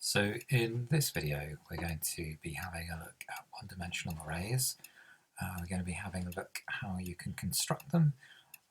So in this video we're going to be having a look at one-dimensional arrays. We're going to be having a look how you can construct them,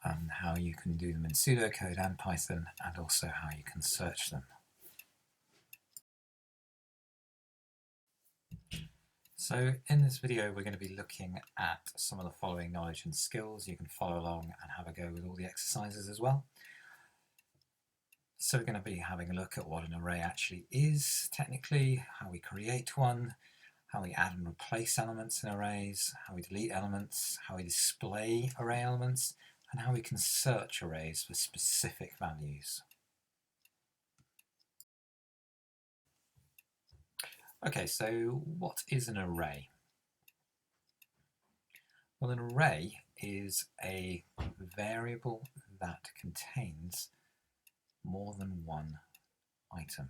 how you can do them in pseudocode and Python, and also how you can search them. So in this video we're going to be looking at some of the following knowledge and skills. You can follow along and have a go with all the exercises as well. So we're going to be having a look at what an array actually is technically, how we create one, how we add and replace elements in arrays, how we delete elements, how we display array elements, and how we can search arrays for specific values. Okay, so what is an array? Well, an array is a variable that contains more than one item.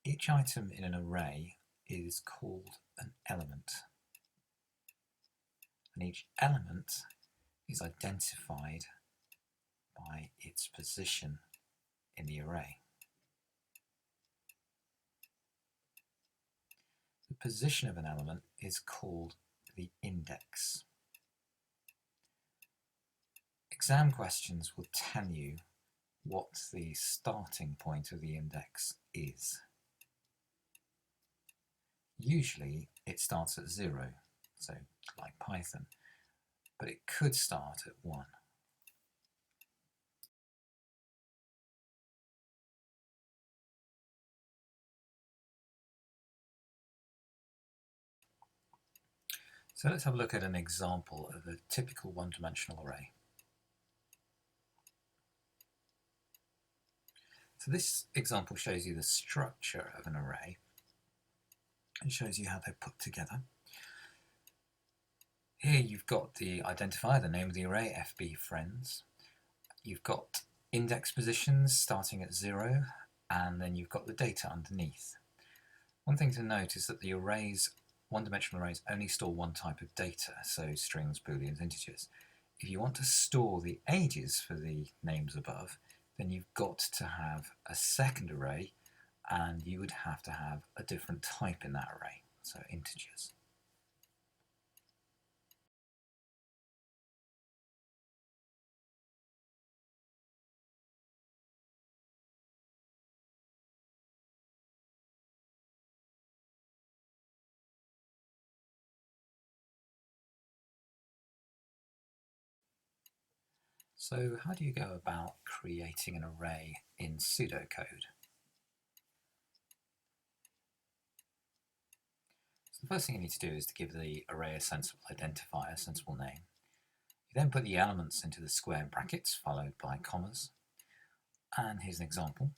Each item in an array is called an element, and each element is identified by its position in the array. The position of an element is called the index. Exam questions will tell you what the starting point of the index is. Usually it starts at 0, so like Python, but it could start at 1. So let's have a look at an example of a typical one-dimensional array. So this example shows you the structure of an array and shows you how they're put together. Here you've got the identifier, the name of the array, FB friends. You've got index positions starting at 0, and then you've got the data underneath. One thing to note is that the arrays, one-dimensional arrays, only store one type of data, so strings, booleans, integers. If you want to store the ages for the names above, then you've got to have a second array, and you would have to have a different type in that array, so integers. So how do you go about creating an array in pseudocode? So the first thing you need to do is to give the array a sensible identifier, a sensible name. You then put the elements into the square brackets followed by commas. And here's an example.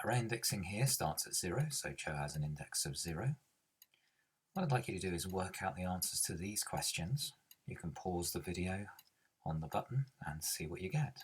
Array indexing here starts at 0, so Cho has an index of 0. What I'd like you to do is work out the answers to these questions. You can pause the video on the button and see what you get.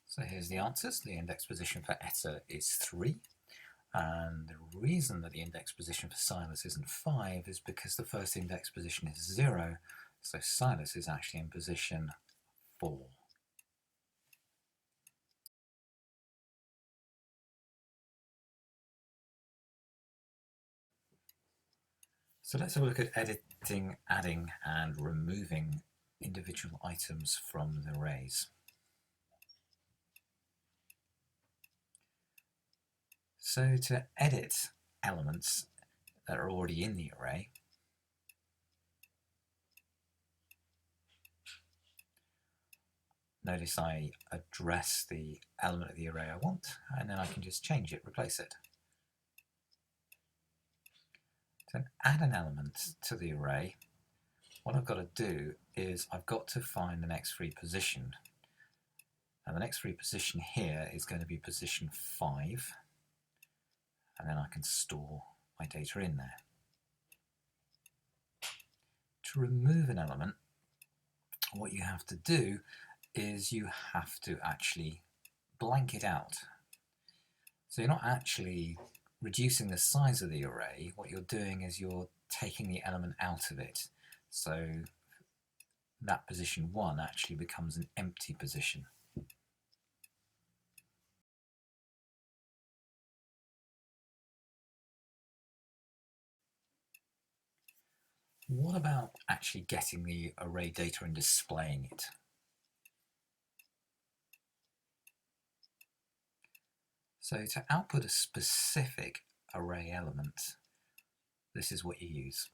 So here's the answers. The index position for Etta is 3. And the reason that the index position for Silas isn't 5 is because the first index position is 0, so Silas is actually in position 4. So let's have a look at editing, adding, and removing individual items from the arrays. So to edit elements that are already in the array, notice I address the element of the array I want, and then I can just change it, replace it. To add an element to the array, what I've got to do is I've got to find the next free position. And the next free position here is going to be position 5, and then I can store my data in there. To remove an element, what you have to do is you have to actually blank it out. So you're not actually reducing the size of the array. What you're doing is you're taking the element out of it. So that position 1 actually becomes an empty position. What about actually getting the array data and displaying it? So to output a specific array element, this is what you use.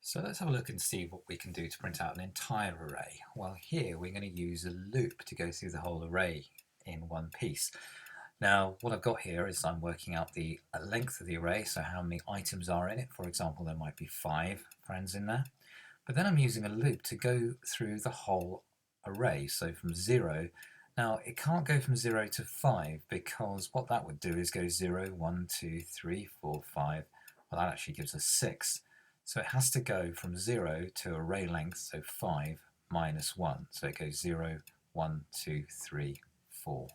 So let's have a look and see what we can do to print out an entire array. Well, here we're going to use a loop to go through the whole array in one piece. Now, what I've got here is I'm working out the length of the array, so how many items are in it. For example, there might be 5 friends in there. But then I'm using a loop to go through the whole array, so from 0. Now, it can't go from 0 to 5 because what that would do is go 0, 1, 2, 3, 4, 5. Well, that actually gives us 6. So it has to go from 0 to array length, so 5 minus 1. So it goes 0, 1, 2, 3, 4.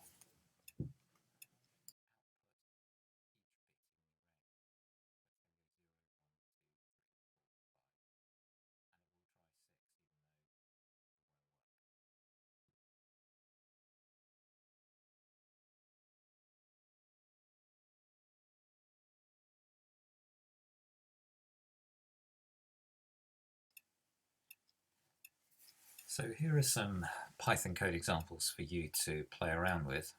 So here are some Python code examples for you to play around with.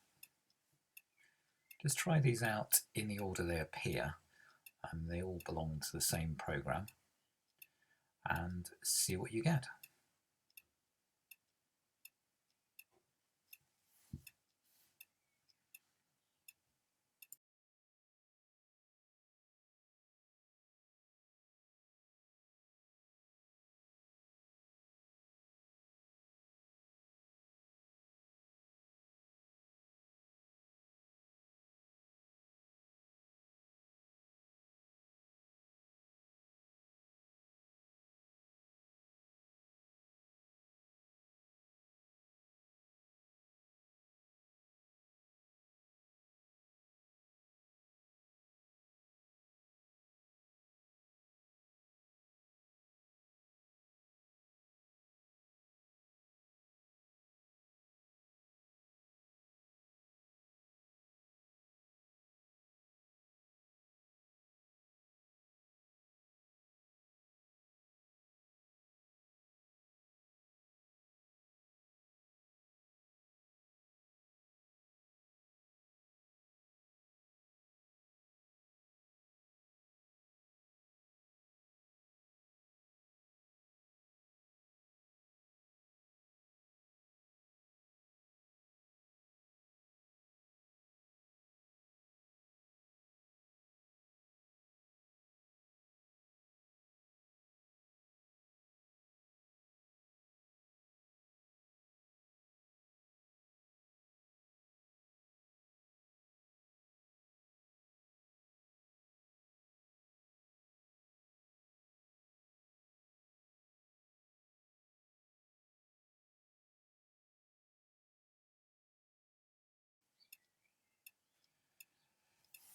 Just try these out in the order they appear, and they all belong to the same program, and see what you get.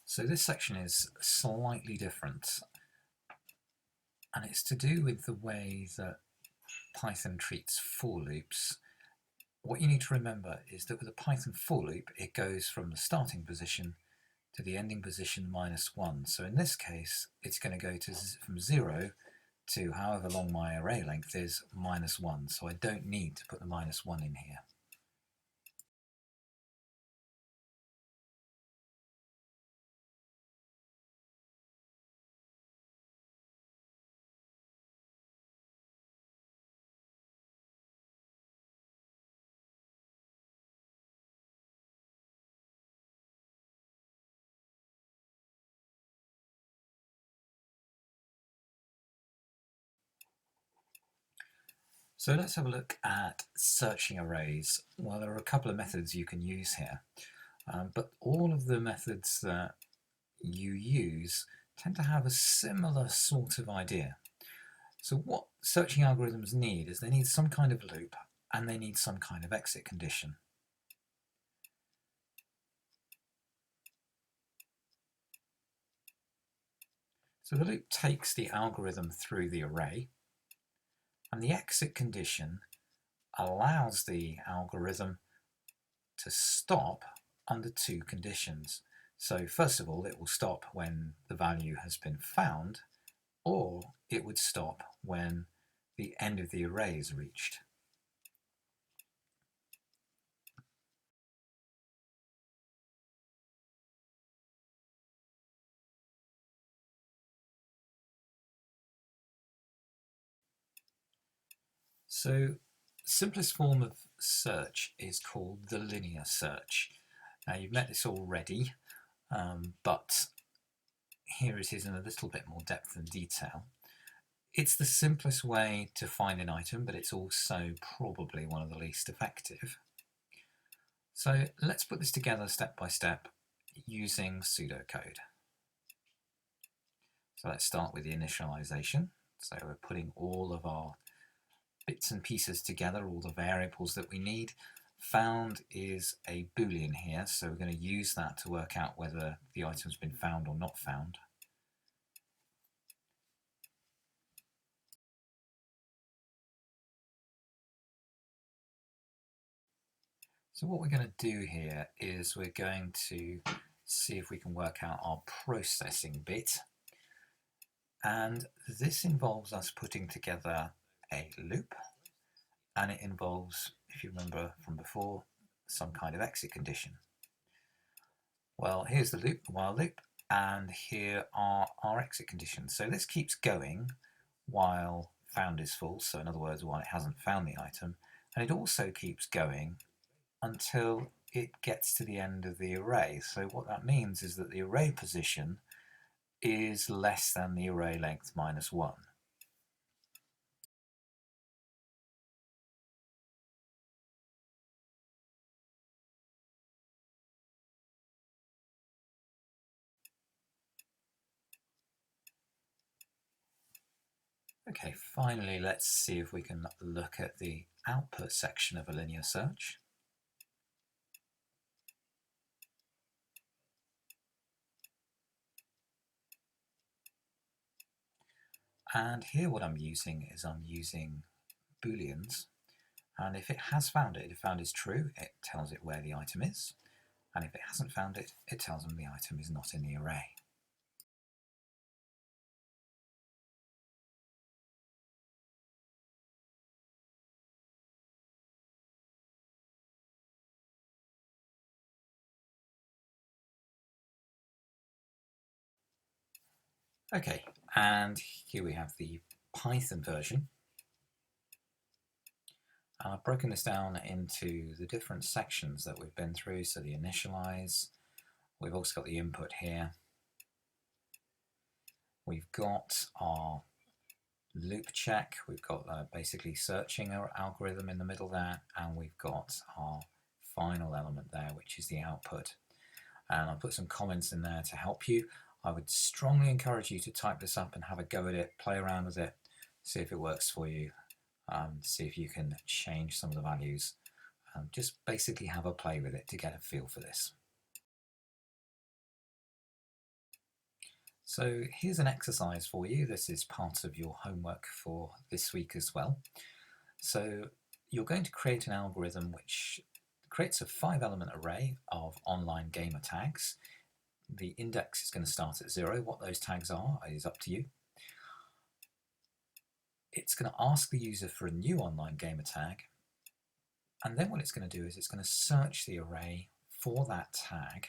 So this section is slightly different, and it's to do with the way that Python treats for loops. What you need to remember is that with a Python for loop, it goes from the starting position to the ending position minus 1. So in this case, it's going to go from 0 to however long my array length is minus 1. So I don't need to put the minus 1 in here. So let's have a look at searching arrays. Well, there are a couple of methods you can use here. But all of the methods that you use tend to have a similar sort of idea. So what searching algorithms need is they need some kind of loop and they need some kind of exit condition. So the loop takes the algorithm through the array, and the exit condition allows the algorithm to stop under two conditions. So first of all, it will stop when the value has been found, or it would stop when the end of the array is reached. So the simplest form of search is called the linear search. Now you've met this already, but here it is in a little bit more depth and detail. It's the simplest way to find an item, but it's also probably one of the least effective. So let's put this together step by step using pseudocode. So let's start with the initialization. So we're putting all of our bits and pieces together, all the variables that we need. Found is a Boolean here, so we're going to use that to work out whether the item's been found or not found. So what we're going to do here is we're going to see if we can work out our processing bit. And this involves us putting together a loop, and it involves, if you remember from before, some kind of exit condition. Well, here's the loop, the while loop, and here are our exit conditions. So this keeps going while found is false, so in other words, while it hasn't found the item, and it also keeps going until it gets to the end of the array. So what that means is that the array position is less than the array length minus 1. Okay, finally, let's see if we can look at the output section of a linear search. And here what I'm using is Booleans. And if it has found it, if found is true, it tells it where the item is. And if it hasn't found it, it tells them the item is not in the array. Okay, and here we have the Python version. And I've broken this down into the different sections that we've been through. So the initialize, we've also got the input here. We've got our loop check, we've got basically searching our algorithm in the middle there, and we've got our final element there, which is the output. And I'll put some comments in there to help you. I would strongly encourage you to type this up and have a go at it, play around with it, see if it works for you, see if you can change some of the values. Just basically have a play with it to get a feel for this. So here's an exercise for you. This is part of your homework for this week as well. So you're going to create an algorithm which creates a 5-element array of online gamer tags. The index is going to start at 0. What those tags are is up to you. It's going to ask the user for a new online gamer tag, and then what it's going to do is it's going to search the array for that tag.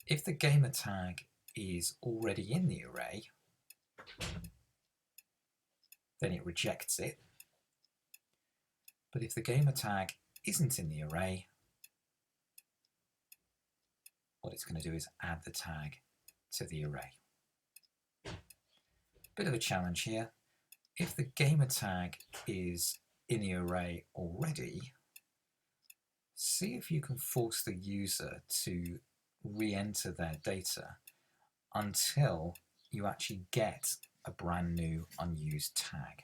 If the gamer tag is already in the array, then it rejects it. But if the gamer tag isn't in the array, what it's going to do is add the tag to the array. Bit of a challenge here. If the gamer tag is in the array already, see if you can force the user to re-enter their data until you actually get a brand new unused tag.